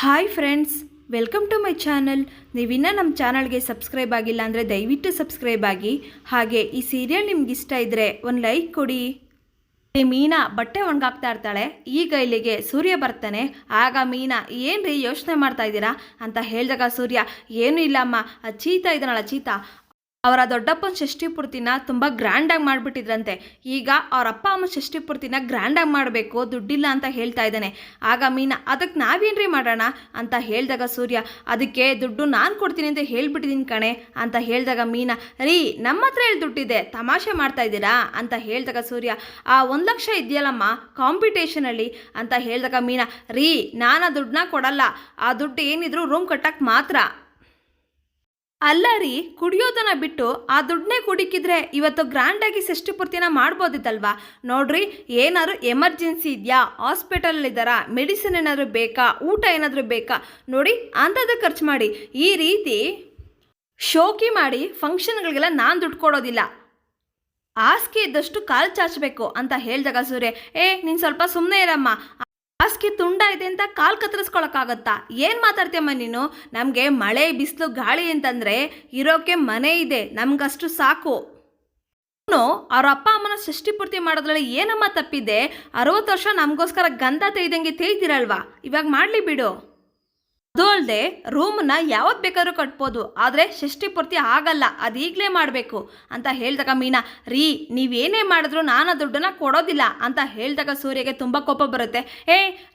Hi friends, welcome to my channel. ನೀವಿನ್ನೂ ನಮ್ಮ ಚಾನಲ್ಗೆ ಸಬ್ಸ್ಕ್ರೈಬ್ ಆಗಿಲ್ಲ ಅಂದರೆ ದಯವಿಟ್ಟು ಸಬ್ಸ್ಕ್ರೈಬ್ ಆಗಿ. ಹಾಗೆ ಈ ಸೀರಿಯಲ್ ನಿಮ್ಗೆ ಇಷ್ಟ ಇದ್ದರೆ ಒಂದು ಲೈಕ್ ಕೊಡಿ. ಈ ಮೀನಾ ಬಟ್ಟೆ ಒಣಗಾಕ್ತಾ ಇರ್ತಾಳೆ. ಈಗ ಇಲ್ಲಿಗೆ ಸೂರ್ಯ ಬರ್ತಾನೆ. ಆಗ ಮೀನಾ ಏನ್ರಿ ಯೋಚನೆ ಮಾಡ್ತಾ ಇದ್ದೀರಾ ಅಂತ ಹೇಳಿದಾಗ ಸೂರ್ಯ ಏನೂ ಇಲ್ಲಮ್ಮ, ಚೀತಾ ಇದನ್ನಲ್ಲ ಚೀತಾ ಅವರ ದೊಡ್ಡಪ್ಪನ ಷಷ್ಠಿ ಪೂರ್ತಿನ ತುಂಬ ಗ್ರ್ಯಾಂಡಾಗಿ ಮಾಡಿಬಿಟ್ಟಿದ್ರಂತೆ. ಈಗ ಅವ್ರ ಅಪ್ಪ ಅಮ್ಮ ಷಷ್ಠಿ ಪೂರ್ತಿನ ಗ್ರ್ಯಾಂಡಾಗಿ ಮಾಡಬೇಕು, ದುಡ್ಡಿಲ್ಲ ಅಂತ ಹೇಳ್ತಾ ಇದ್ದಾನೆ. ಆಗ ಮೀನಾ ಅದಕ್ಕೆ ನಾವೇನ್ರಿ ಮಾಡೋಣ ಅಂತ ಹೇಳಿದಾಗ ಸೂರ್ಯ ಅದಕ್ಕೆ ದುಡ್ಡು ನಾನು ಕೊಡ್ತೀನಿ ಅಂತ ಹೇಳ್ಬಿಟ್ಟಿದ್ದೀನಿ ಕಣೆ ಅಂತ ಹೇಳಿದಾಗ ಮೀನಾ ರೀ ನಮ್ಮ ಹತ್ರ ಹೇಳಿ ದುಡ್ಡಿದೆ, ತಮಾಷೆ ಮಾಡ್ತಾ ಇದ್ದೀರಾ ಅಂತ ಹೇಳಿದಾಗ ಸೂರ್ಯ ಆ 1 ಲಕ್ಷ ಇದೆಯಲ್ಲಮ್ಮ ಕಾಂಪಿಟೇಷನಲ್ಲಿ ಅಂತ ಹೇಳಿದಾಗ ಮೀನಾ ರೀ ನಾನು ಆ ದುಡ್ಡನ್ನ ಕೊಡಲ್ಲ, ಆ ದುಡ್ಡು ಏನಿದ್ರು ರೂಮ್ ಕಟ್ಟಕ್ಕೆ ಮಾತ್ರ. ಅಲ್ಲ ರೀ, ಕುಡಿಯೋದನ್ನ ಬಿಟ್ಟು ಆ ದುಡ್ಡನ್ನೇ ಕುಡಿಕಿದ್ರೆ ಇವತ್ತು ಗ್ರ್ಯಾಂಡಾಗಿ ಷಷ್ಠಿ ಪೂರ್ತಿನ ಮಾಡ್ಬೋದಿತ್ತಲ್ವಾ? ನೋಡ್ರಿ, ಏನಾದ್ರು ಎಮರ್ಜೆನ್ಸಿ ಇದೆಯಾ, ಹಾಸ್ಪಿಟಲಲ್ಲಿದ್ದಾರಾ, ಮೆಡಿಸಿನ್ ಏನಾದರೂ ಬೇಕಾ, ಊಟ ಏನಾದರೂ ಬೇಕಾ, ನೋಡಿ ಅಂಥದ್ದು ಖರ್ಚು ಮಾಡಿ. ಈ ರೀತಿ ಶೋಕಿ ಮಾಡಿ ಫಂಕ್ಷನ್ಗಳಿಗೆಲ್ಲ ನಾನು ದುಡ್ಡು ಕೊಡೋದಿಲ್ಲ. ಹಾಸಿಗೆ ಇದ್ದಷ್ಟು ಕಾಲು ಚಾಚಬೇಕು ಅಂತ ಹೇಳಿದಾಗ ಸೂರ್ಯ ನೀನು ಸ್ವಲ್ಪ ಸುಮ್ಮನೆ ಇರಮ್ಮ, ಹಾಸಿಗೆ ತುಂಡ ಇದೆ ಅಂತ ಕಾಲು ಕತ್ತರಿಸ್ಕೊಳಕ್ಕಾಗತ್ತಾ? ಏನು ಮಾತಾಡ್ತೀಯಮ್ಮ ನೀನು? ನಮಗೆ ಮಳೆ ಬಿಸಿಲು ಗಾಳಿ ಅಂತಂದರೆ ಇರೋಕ್ಕೆ ಮನೆ ಇದೆ, ನಮಗಷ್ಟು ಸಾಕು. ಅವ್ರ ಅಪ್ಪ ಅಮ್ಮನ ಷಷ್ಠಿ ಪೂರ್ತಿ ಮಾಡೋದ್ರಲ್ಲಿ ಏನಮ್ಮ ತಪ್ಪಿದೆ? 60 ವರ್ಷ ನಮಗೋಸ್ಕರ ಗಂಧ ತೆಯ್ದಂಗೆ ತೆಯ್ದಿರಲ್ವಾ? ಇವಾಗ ಮಾಡಲಿ ಬಿಡು. ಅದು ಅಲ್ಲದೆ ರೂಮನ್ನ ಯಾವತ್ತು ಬೇಕಾದ್ರೂ ಕಟ್ಬೋದು, ಆದರೆ ಷಷ್ಠಿ ಪೂರ್ತಿ ಆಗಲ್ಲ, ಅದು ಈಗಲೇ ಮಾಡಬೇಕು ಅಂತ ಹೇಳಿದಾಗ ಮೀನಾ ರೀ ನೀವೇನೇ ಮಾಡಿದ್ರು ನಾನು ದುಡ್ಡನ್ನ ಕೊಡೋದಿಲ್ಲ ಅಂತ ಹೇಳಿದಾಗ ಸೂರ್ಯಗೆ ತುಂಬ ಕೋಪ ಬರುತ್ತೆ.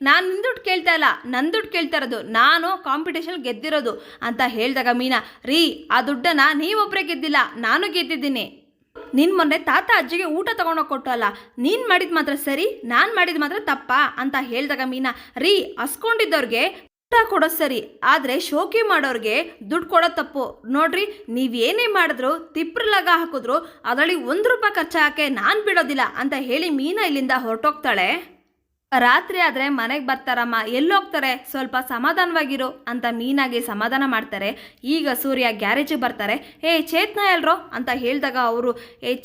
ನಾನು ನಿನ್ನ ದುಡ್ಡು ಕೇಳ್ತಾ ಇಲ್ಲ, ನನ್ನ ದುಡ್ಡು ಕೇಳ್ತಾ ಇರೋದು, ನಾನು ಕಾಂಪಿಟೇಷನ್ ಗೆದ್ದಿರೋದು ಅಂತ ಹೇಳಿದಾಗ ಮೀನಾ ರೀ ಆ ದುಡ್ಡನ್ನು ನೀವೊಬ್ಬರೇ ಗೆದ್ದಿಲ್ಲ, ನಾನು ಗೆದ್ದಿದ್ದೀನಿ. ನಿನ್ನ ಮೊನ್ನೆ ತಾತ ಅಜ್ಜಿಗೆ ಊಟ ತೊಗೊಂಡೋಗಿ ಕೊಟ್ಟಲ್ಲ, ನೀನು ಮಾಡಿದ ಮಾತ್ರ ಸರಿ, ನಾನು ಮಾಡಿದ ಮಾತ್ರ ತಪ್ಪಾ ಅಂತ ಹೇಳಿದಾಗ ಮೀನಾ ರೀ ಹಸ್ಕೊಂಡಿದ್ದವ್ರಿಗೆ ಊಟ ಕೊಡೋ ಸರಿ, ಆದರೆ ಶೋಕಿ ಮಾಡೋರಿಗೆ ದುಡ್ಡು ಕೊಡೋ ತಪ್ಪು. ನೋಡ್ರಿ, ನೀವೇನೇ ಮಾಡಿದ್ರು ತಿಪ್ರಲಾಗ ಹಾಕಿದ್ರು ಅದರಲ್ಲಿ 1 ರೂಪಾಯಿ ಖರ್ಚು ಹಾಕಿ ನಾನು ಬಿಡೋದಿಲ್ಲ ಅಂತ ಹೇಳಿ ಮೀನಾ ಇಲ್ಲಿಂದ ಹೊರಟೋಗ್ತಾಳೆ. ರಾತ್ರಿ ಆದರೆ ಮನೆಗೆ ಬರ್ತಾರಮ್ಮ, ಎಲ್ಲೋಗ್ತಾರೆ, ಸ್ವಲ್ಪ ಸಮಾಧಾನವಾಗಿರು ಅಂತ ಮೀನಾಗೆ ಸಮಾಧಾನ ಮಾಡ್ತಾರೆ. ಈಗ ಸೂರ್ಯ ಗ್ಯಾರೇಜಿಗೆ ಬರ್ತಾರೆ. ಚೇತನ ಎಲ್ರೋ ಅಂತ ಹೇಳಿದಾಗ ಅವರು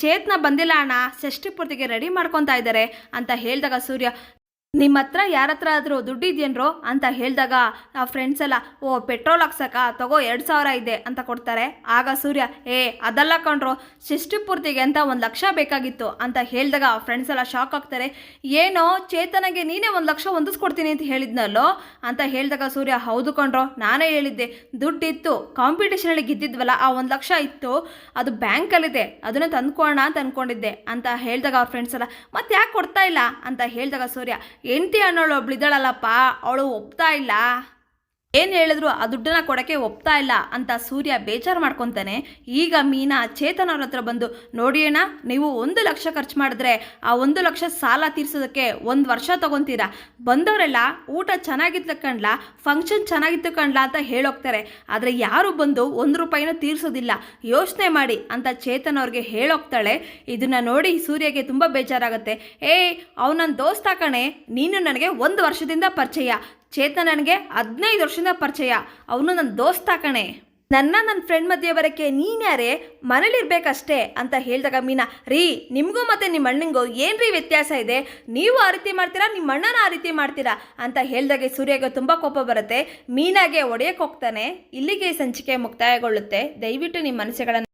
ಚೇತನ ಬಂದಿಲ್ಲ ಅಣ್ಣ, ಷಷ್ಠಿ ಪೂರ್ತಿಗೆ ರೆಡಿ ಮಾಡ್ಕೊತಾ ಇದ್ದಾರೆ ಅಂತ ಹೇಳಿದಾಗ ಸೂರ್ಯ ನಿಮ್ಮ ಹತ್ರ ಯಾರ ಹತ್ರ ಆದರೂ ದುಡ್ಡಿದ್ಯೇನ್ರೋ ಅಂತ ಹೇಳಿದಾಗ ಆ ಫ್ರೆಂಡ್ಸ್ ಎಲ್ಲ ಪೆಟ್ರೋಲ್ ಹಾಕ್ಸಕ್ಕ ತಗೋ 2000 ಇದೆ ಅಂತ ಕೊಡ್ತಾರೆ. ಆಗ ಸೂರ್ಯ ಅದಲ್ಲ ಕಣ್ರೋ, ಷಷ್ಠಿ ಪೂರ್ತಿಗೆ ಅಂತ 1 ಲಕ್ಷ ಬೇಕಾಗಿತ್ತು ಅಂತ ಹೇಳಿದಾಗ ಆ ಫ್ರೆಂಡ್ಸ್ ಎಲ್ಲ ಶಾಕ್ ಆಗ್ತಾರೆ. ಏನೋ ಚೇತನಗೆ ನೀನೇ 1 ಲಕ್ಷ ಹೊಂದಿಸ್ಕೊಡ್ತೀನಿ ಅಂತ ಹೇಳಿದ್ನಲ್ಲೋ ಅಂತ ಹೇಳಿದಾಗ ಸೂರ್ಯ ಹೌದು ಕಣ್ರೋ, ನಾನೇ ಹೇಳಿದ್ದೆ, ದುಡ್ಡಿತ್ತು, ಕಾಂಪಿಟೇಷನಲ್ಲಿ ಗೆದ್ದಿದ್ವಲ್ಲ ಆ 1 ಲಕ್ಷ ಇತ್ತು, ಅದು ಬ್ಯಾಂಕಲ್ಲಿದೆ, ಅದನ್ನು ತಂದ್ಕೊಳ್ಳೋಣ ಅಂತ ಅಂದ್ಕೊಂಡಿದ್ದೆ ಅಂತ ಹೇಳಿದಾಗ ಅವ್ರ ಫ್ರೆಂಡ್ಸ್ ಎಲ್ಲ ಮತ್ತೆ ಯಾಕೆ ಕೊಡ್ತಾ ಇಲ್ಲ ಅಂತ ಹೇಳಿದಾಗ ಸೂರ್ಯ ಹೆಂಡತಿ ಅನ್ನೋಳು ಒಬ್ಳಿದ್ದಾಳಲ್ಲಪ್ಪ, ಅವಳು ಒಪ್ತಾ ಇಲ್ಲ, ಏನು ಹೇಳಿದ್ರು ಆ ದುಡ್ಡನ್ನ ಕೊಡೋಕ್ಕೆ ಒಪ್ತಾ ಇಲ್ಲ ಅಂತ ಸೂರ್ಯ ಬೇಜಾರು ಮಾಡ್ಕೊತಾನೆ. ಈಗ ಮೀನಾ ಚೇತನ್ ಅವ್ರ ಹತ್ರ ಬಂದು ನೋಡಿ ಅಣ್ಣ, ನೀವು 1 ಲಕ್ಷ ಖರ್ಚು ಮಾಡಿದ್ರೆ ಆ 1 ಲಕ್ಷ ಸಾಲ ತೀರ್ಸೋದಕ್ಕೆ 1 ವರ್ಷ ತೊಗೊತೀರಾ. ಬಂದವರೆಲ್ಲ ಊಟ ಚೆನ್ನಾಗಿತ್ತು ಕಣ್ಲ, ಫಂಕ್ಷನ್ ಚೆನ್ನಾಗಿತ್ತು ಕಣ್ಲ ಅಂತ ಹೇಳೋಗ್ತಾರೆ, ಆದರೆ ಯಾರು ಬಂದು 1 ರೂಪಾಯಿನೂ ತೀರಿಸೋದಿಲ್ಲ, ಯೋಚನೆ ಮಾಡಿ ಅಂತ ಚೇತನ್ ಅವ್ರಿಗೆ ಹೇಳೋಗ್ತಾಳೆ. ಇದನ್ನು ನೋಡಿ ಸೂರ್ಯಗೆ ತುಂಬ ಬೇಜಾರಾಗುತ್ತೆ. ಅವ್ನು ನನ್ನ ದೋಸ್ತ ಕಣೆ, ನೀನು ನನಗೆ 1 ವರ್ಷದಿಂದ ಪರಿಚಯ, ಚೇತನ್ ನನಗೆ 15 ವರ್ಷದಿಂದ ಪರಿಚಯ, ಅವನು ನನ್ನ ದೋಸ್ತ ಕಣೆ, ನನ್ನ ಫ್ರೆಂಡ್ ಮಧ್ಯೆ ಬರೋಕ್ಕೆ ನೀನ್ಯಾರೇ, ಮನೇಲಿರ್ಬೇಕಷ್ಟೇ ಅಂತ ಹೇಳಿದಾಗ ಮೀನಾ ರೀ ನಿಮಗೂ ಮತ್ತು ನಿಮ್ಮ ಅಣ್ಣಂಗೂ ಏನ್ರೀ ವ್ಯತ್ಯಾಸ ಇದೆ, ನೀವು ಆ ರೀತಿ ಮಾಡ್ತೀರಾ, ನಿಮ್ಮ ಅಣ್ಣನ ಆ ರೀತಿ ಮಾಡ್ತೀರಾ ಅಂತ ಹೇಳಿದಾಗೆ ಸೂರ್ಯಗೆ ತುಂಬ ಕೋಪ ಬರುತ್ತೆ. ಮೀನಾಗೆ ಒಡೆಯಕ್ಕೆ ಹೋಗ್ತಾನೆ. ಇಲ್ಲಿಗೆ ಸಂಚಿಕೆ ಮುಕ್ತಾಯಗೊಳ್ಳುತ್ತೆ. ದಯವಿಟ್ಟು ನಿಮ್ಮ ಮನಸ್ಸುಗಳನ್ನು